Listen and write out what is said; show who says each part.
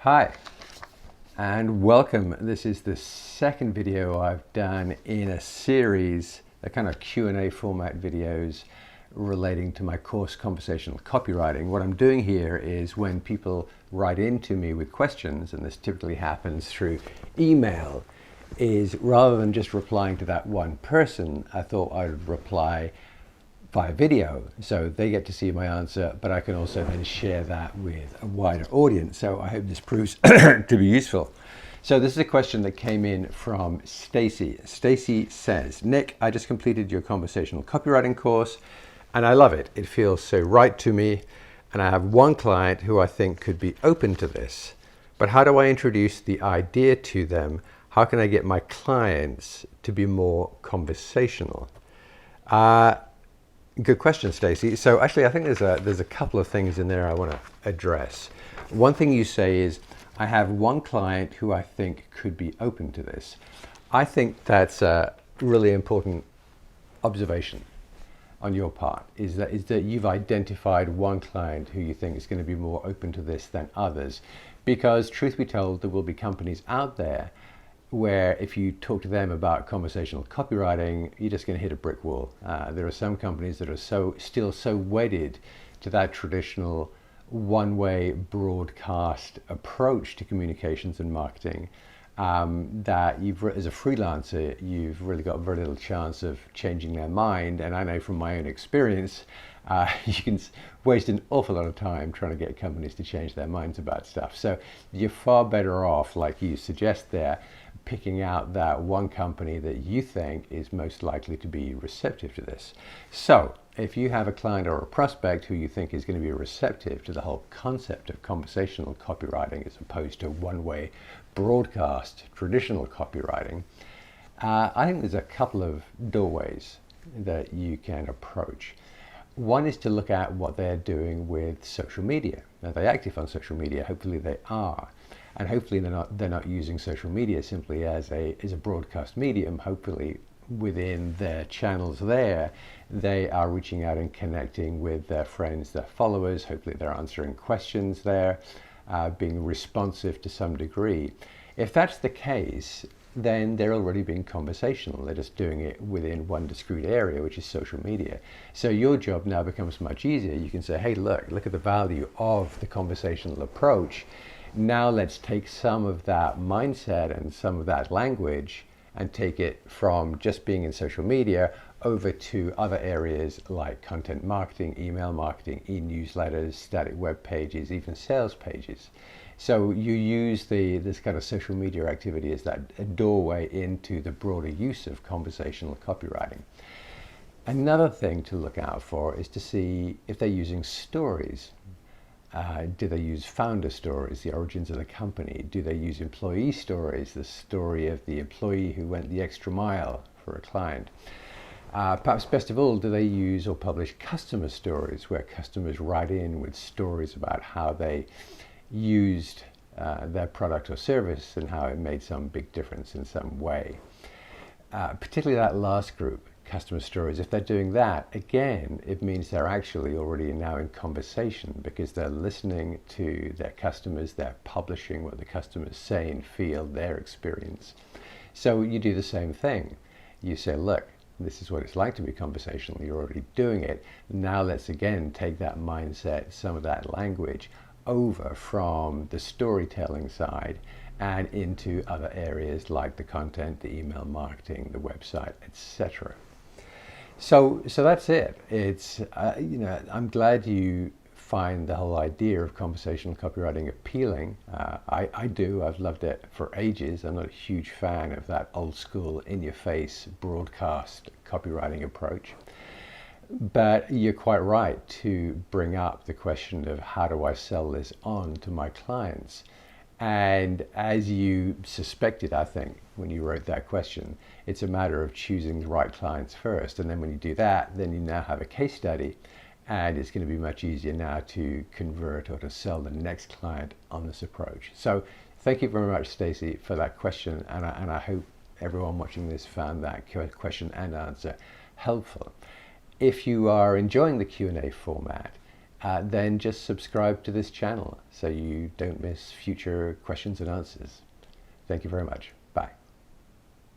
Speaker 1: Hi and welcome. This is the second video I've done in a series, a kind of Q&A format videos relating to my course Conversational Copywriting. What I'm doing here is when people write into me with questions, and this typically happens through email, is rather than just replying to that one person, I thought I would reply via video, so they get to see my answer, but I can also then share that with a wider audience. So I hope this proves to be useful. So this is a question that came in from Stacy. Stacy says, Nick, I just completed your conversational copywriting course and I love it. It feels so right to me, and I have one client who I think could be open to this, but how do I introduce the idea to them? How can I get my clients to be more conversational? Good question, Stacy. So actually, I think there's a couple of things in there I want to address. One thing you say is, I have one client who I think could be open to this. I think that's a really important observation on your part, is that you've identified one client who you think is going to be more open to this than others. Because truth be told, there will be companies out there where if you talk to them about conversational copywriting, you're just going to hit a brick wall. There are some companies that are still so wedded to that traditional one-way broadcast approach to communications and marketing that as a freelancer, you've really got very little chance of changing their mind. And I know from my own experience, you can waste an awful lot of time trying to get companies to change their minds about stuff. So you're far better off, like you suggest there, picking out that one company that you think is most likely to be receptive to this. So if you have a client or a prospect who you think is going to be receptive to the whole concept of conversational copywriting as opposed to one-way broadcast traditional copywriting, I think there's a couple of doorways that you can approach. One is to look at what they're doing with social media. Are they active on social media? Hopefully they are. And hopefully they're not using social media simply as a broadcast medium. Hopefully within their channels there, they are reaching out and connecting with their friends, their followers. Hopefully they're answering questions there, being responsive to some degree. If that's the case, then they're already being conversational. They're just doing it within one discrete area, which is social media. So your job now becomes much easier. You can say, hey, look at the value of the conversational approach. Now let's take some of that mindset and some of that language and take it from just being in social media over to other areas like content marketing, email marketing, e-newsletters, static web pages, even sales pages. So you use this kind of social media activity as that doorway into the broader use of conversational copywriting. Another thing to look out for is to see if they're using stories. Do they use founder stories, the origins of the company? Do they use employee stories, the story of the employee who went the extra mile for a client? Perhaps best of all, do they use or publish customer stories where customers write in with stories about how they used their product or service and how it made some big difference in some way? Particularly that last group, customer stories, if they're doing that, again, it means they're actually already now in conversation because they're listening to their customers, they're publishing what the customers say and feel, their experience. So you do the same thing. You say, look, this is what it's like to be conversational. You're already doing it. Now let's again take that mindset, some of that language over from the storytelling side and into other areas like the content, the email marketing, the website, etc. So that's it. It's I'm glad you find the whole idea of conversational copywriting appealing. I do. I've loved it for ages. I'm not a huge fan of that old school in-your-face broadcast copywriting approach. But you're quite right to bring up the question of how do I sell this on to my clients? And as you suspected, I think, when you wrote that question, it's a matter of choosing the right clients first. And then when you do that, then you now have a case study, and it's going to be much easier now to convert or to sell the next client on this approach. So thank you very much, Stacy, for that question. And I hope everyone watching this found that question and answer helpful. If you are enjoying the Q&A format, then just subscribe to this channel so you don't miss future questions and answers. Thank you very much.